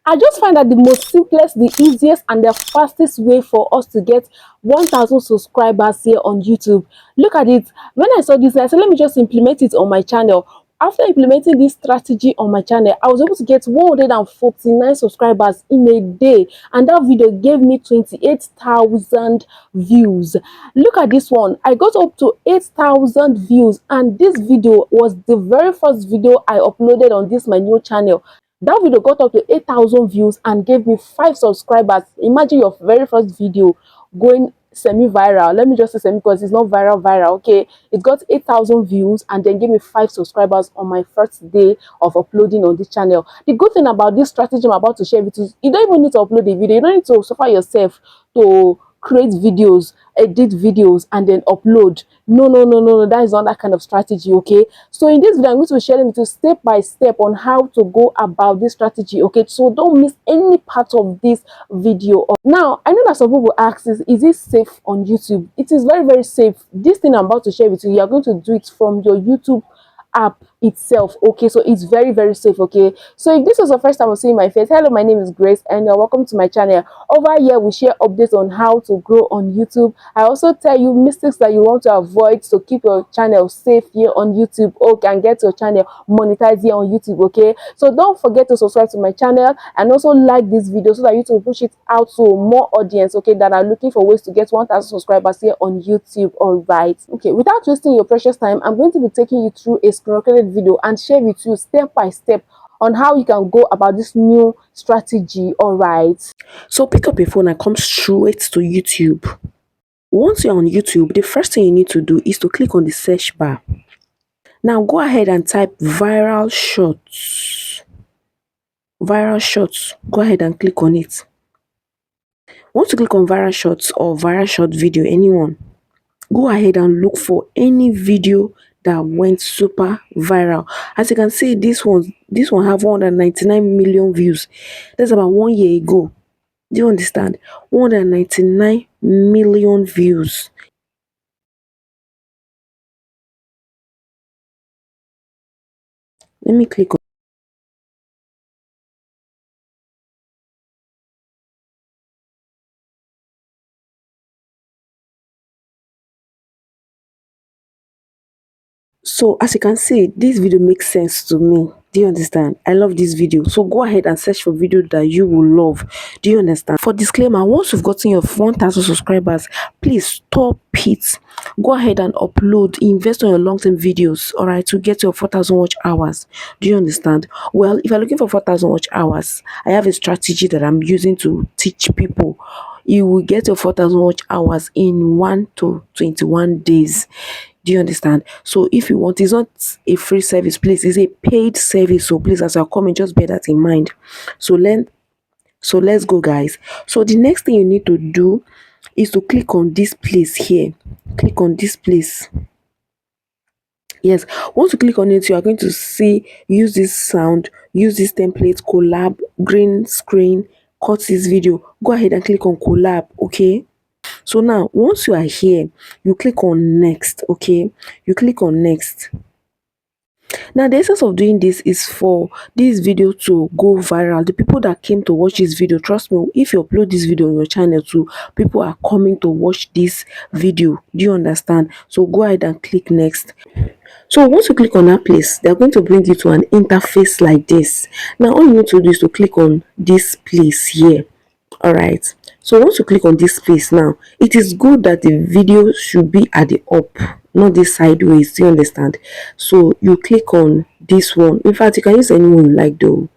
I just find that the most simplest, the easiest, and the fastest way for us to get 1,000 subscribers here on YouTube. Look at it. When I saw this, I said, let me just implement it on my channel. After implementing this strategy on my channel, I was able to get 149 subscribers in a day, and that video gave me 28,000 views. Look at this one. I got up to 8,000 views, and this video was the very first video I uploaded on this my new channel. That video got up to 8,000 views and gave me 5 subscribers. Imagine your very first video going semi-viral. Let me just say semi because it's not viral, okay? It got 8,000 views and then gave me 5 subscribers on my first day of uploading on this channel. The good thing about this strategy I'm about to share with you is you don't even need to upload a video. You don't need to suffer yourself to create videos, edit videos, and then upload. No, that is not that kind of strategy, okay? So in this video, I'm going to be sharing with you step by step on how to go about this strategy, okay? So don't miss any part of this video. Now, I know that some people ask, is it safe on YouTube? It is very, very safe. This thing I'm about to share with you, you are going to do it from your YouTube app itself, okay? So it's very, very safe, okay? So if this was the first time I'm seeing my face, hello, my name is Grace and you're welcome to my channel. Over here we share updates on how to grow on YouTube. I also tell you mistakes that you want to avoid to keep your channel safe here on YouTube, okay, and get your channel monetized here on YouTube, okay? So don't forget to subscribe to my channel and also like this video so that YouTube will push it out to more audience, okay, that are looking for ways to get 1,000 subscribers here on YouTube. All right, okay, without wasting your precious time, I'm going to be taking you through a screen video and share with you step by step on how you can go about this new strategy. All right, so pick up your phone and come straight to YouTube. Once you're on YouTube, the first thing you need to do is to click on the search bar. Now go ahead and type viral shorts. Viral shorts, go ahead and click on it. Once you click on viral shorts or viral short video, anyone, go ahead and look for any video that went super viral. As you can see, this one have 199 million views. That's about 1 year ago. Do you understand? 199 million views. Let me click on. So as you can see, this video makes sense to me. Do you understand? I love this video. So go ahead and search for video that you will love. Do you understand? For disclaimer, once you've gotten your 1,000 subscribers, please stop it. Go ahead and upload, invest on your long-term videos, all right, to get your 4,000 watch hours. Do you understand? Well, if you're looking for 4,000 watch hours, I have a strategy that I'm using to teach people. You will get your 4,000 watch hours in 1 to 21 days. Do you understand? So if you want, it's not a free service, please, it's a paid service. So please, as you're coming, just bear that in mind. So let's go, guys. So the next thing you need to do is to click on this place here. Click on this place. Yes, once you click on it, you are going to see use this sound, use this template, collab, green screen, cut this video. Go ahead and click on collab, okay? So now once you are here, you click on next, okay? You click on next. Now the essence of doing this is for this video to go viral. The people that came to watch this video, trust me, if you upload this video on your channel too, people are coming to watch this video. Do you understand? So go ahead and click next. So once you click on that place, they're going to bring you to an interface like this. Now all you need to do is to click on this place here. All right, so once you click on this place, now it is good that the video should be at the up, not this sideways. Do you understand? So you click on this one. In fact, you can use anyone you like though.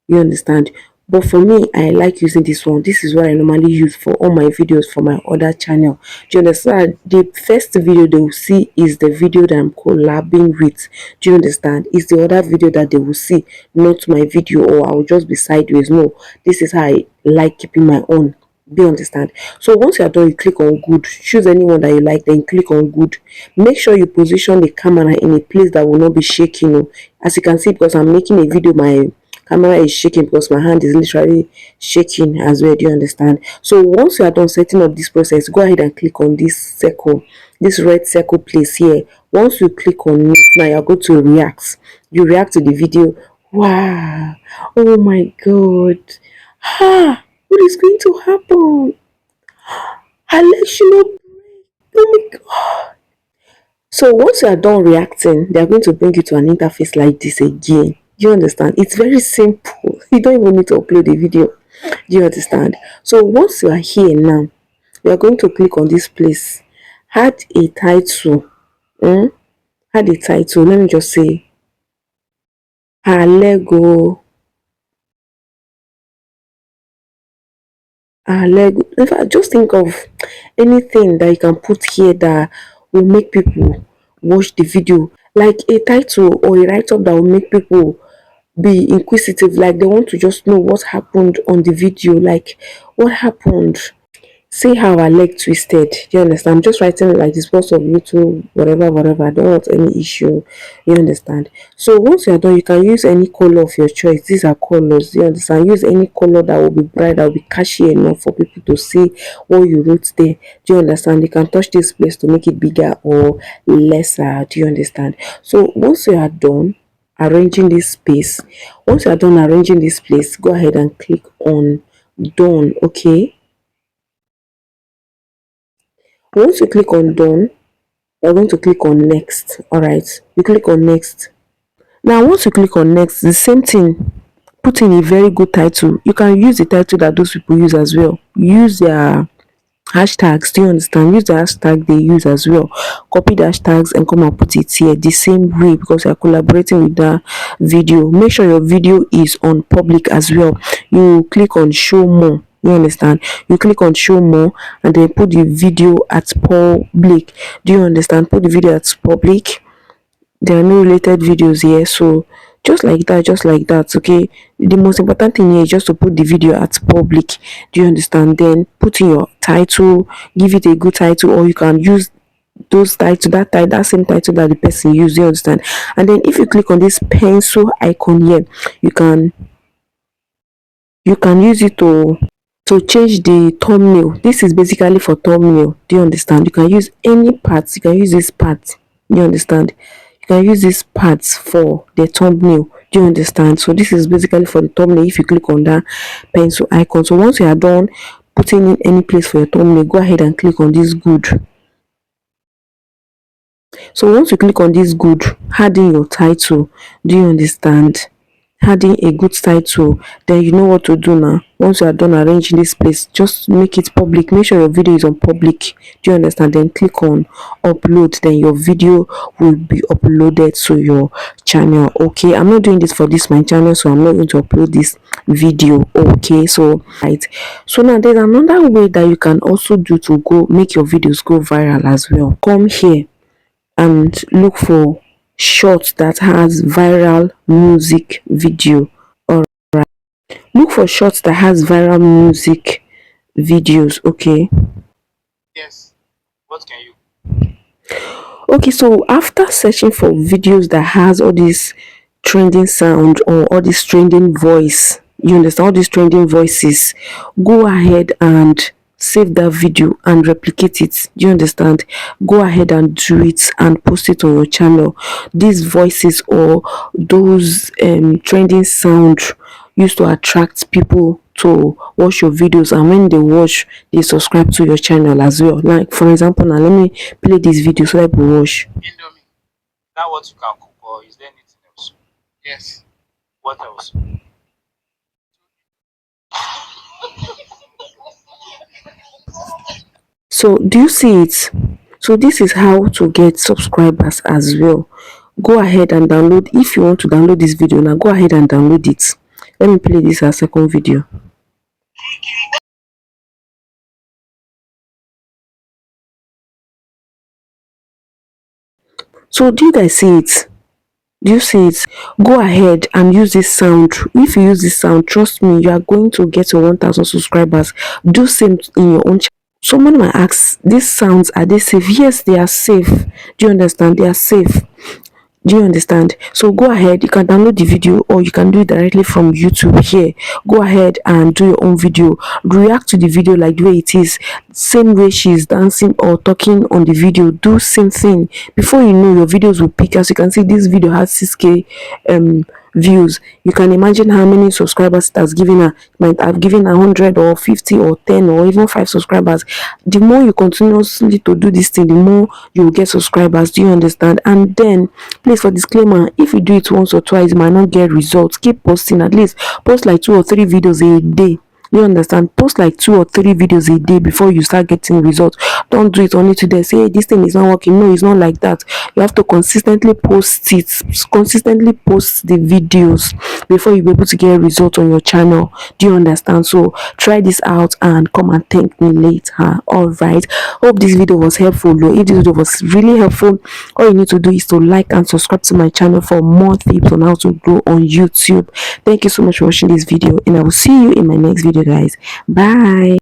You understand? But for me, I like using this one. This is what I normally use for all my videos for my other channel. Do you understand? The first video they will see is the video that I'm collabing with. Do you understand? It's the other video that they will see, not my video, or I'll just be sideways. No, this is how I like keeping my own. Do you understand? So once you are done, you click on good. Choose anyone that you like, then click on good. Make sure you position the camera in a place that will not be shaking. You know? As you can see, because I'm making a video, my camera is shaking because my hand is literally shaking as well. Do you understand? So once you are done setting up this process, go ahead and click on this circle, this red circle place here. Once you click on it, now you're going to react. You react to the video Wow. Oh my god. Ah, what is going to happen? Election. Oh my god. So once you are done reacting, they are going to bring you to an interface like this again. Do you understand? It's very simple. You don't even need to upload a video. Do you understand? So once you are here now, you are going to click on this place. Add a title. Hmm? Add a title. Let me just say Lego. Lego. In fact, just think of anything that you can put here that will make people watch the video. Like a title or a write-up that will make people be inquisitive, like they want to just know what happened on the video, like what happened. See how I leg twisted. Do you understand? I'm just writing it like this because of YouTube, whatever, whatever. I don't want any issue. You understand? So once you're done, you can use any color of your choice. These are colors. You understand? Use any color that will be bright, that will be catchy enough for people to see what you wrote there. Do you understand? You can touch this place to make it bigger or lesser. Do you understand? So once you are done arranging this space, once you are done arranging this place, go ahead and click on done. Okay. Once you click on done, you're going to click on next. All right, you click on next. Now once you click on next, the same thing, put in a very good title. You can use the title that those people use as well. Use their hashtags. Do you understand? Use the hashtag they use as well. Copy the hashtags and come and put it here the same way, because you are collaborating with the video. Make sure your video is on public as well. You click on show more. You understand? You click on show more and then put the video at public. Do you understand? Put the video at public. There are no related videos here, so just like that. Okay, the most important thing here is just to put the video at public. Do you understand? Then put in your title, give it a good title, or you can use those title, that same title that the person used. You understand? And then if you click on this pencil icon here, you can use it to change the thumbnail. This is basically for thumbnail. Do you understand? You can use any parts. You can use this part. You understand? You can use these parts for the thumbnail. Do you understand? So this is basically for the thumbnail. If you click on that pencil icon, so once you are done putting in any place for your thumbnail, go ahead and click on this good. So once you click on this good, add in your title. Do you understand? Adding a good title, then you know what to do now. Once you are done arranging this place, just make it public. Make sure your video is on public. Do you understand? Then click on upload, then your video will be uploaded to your channel. Okay, I'm not doing this for this my channel, so I'm not going to upload this video. Okay, so right, so now there's another way that you can also do to go make your videos go viral as well. Come here and look for short that has viral music video. Or look for shorts that has viral music videos. Okay. Yes. What can you? Okay, so after searching for videos that has all this trending sound or all this trending voice, you understand, all these trending voices, go ahead and save that video and replicate it. Do you understand? Go ahead and do it and post it on your channel. These voices or those trending sound used to attract people to watch your videos, and when they watch, they subscribe to your channel as well. Like for example, now let me play this video so that people watch. Indomie, that what you can cook, or is there anything else? Yes. What else? So do you see it? So this is how to get subscribers as well. Go ahead and download. If you want to download this video now, go ahead and download it. Let me play this as second video. So do you guys see it? Do you see it? Go ahead and use this sound. If you use this sound, trust me, you are going to get your 1000 subscribers. Do same in your own channel. Someone might ask, these sounds, are they safe? Yes, they are safe. Do you understand? They are safe. Do you understand? So go ahead, you can download the video or you can do it directly from YouTube here. Go ahead and do your own video. React to the video like the way it is. Same way she's dancing or talking on the video. Do same thing. Before you know, your videos will pick. As you can see, this video has 6k views, you can imagine how many subscribers it has given her. Might have given her 100 or 50 or 10 or even 5 subscribers. The more you continuously to do this thing, the more you will get subscribers. Do you understand? And then, please, for disclaimer, if you do it once or twice, you might not get results. Keep posting. At least post like 2 or 3 videos a day. You understand? Post like 2 or 3 videos a day before you start getting results. Don't do it only today. Say, hey, this thing is not working. No, it's not like that. You have to consistently post it, consistently post the videos before you be able to get results on your channel. Do you understand? So try this out and come and thank me later. All right. Hope this video was helpful. If this video was really helpful, all you need to do is to like and subscribe to my channel for more tips on how to grow on YouTube. Thank you so much for watching this video, and I will see you in my next video, guys. Bye.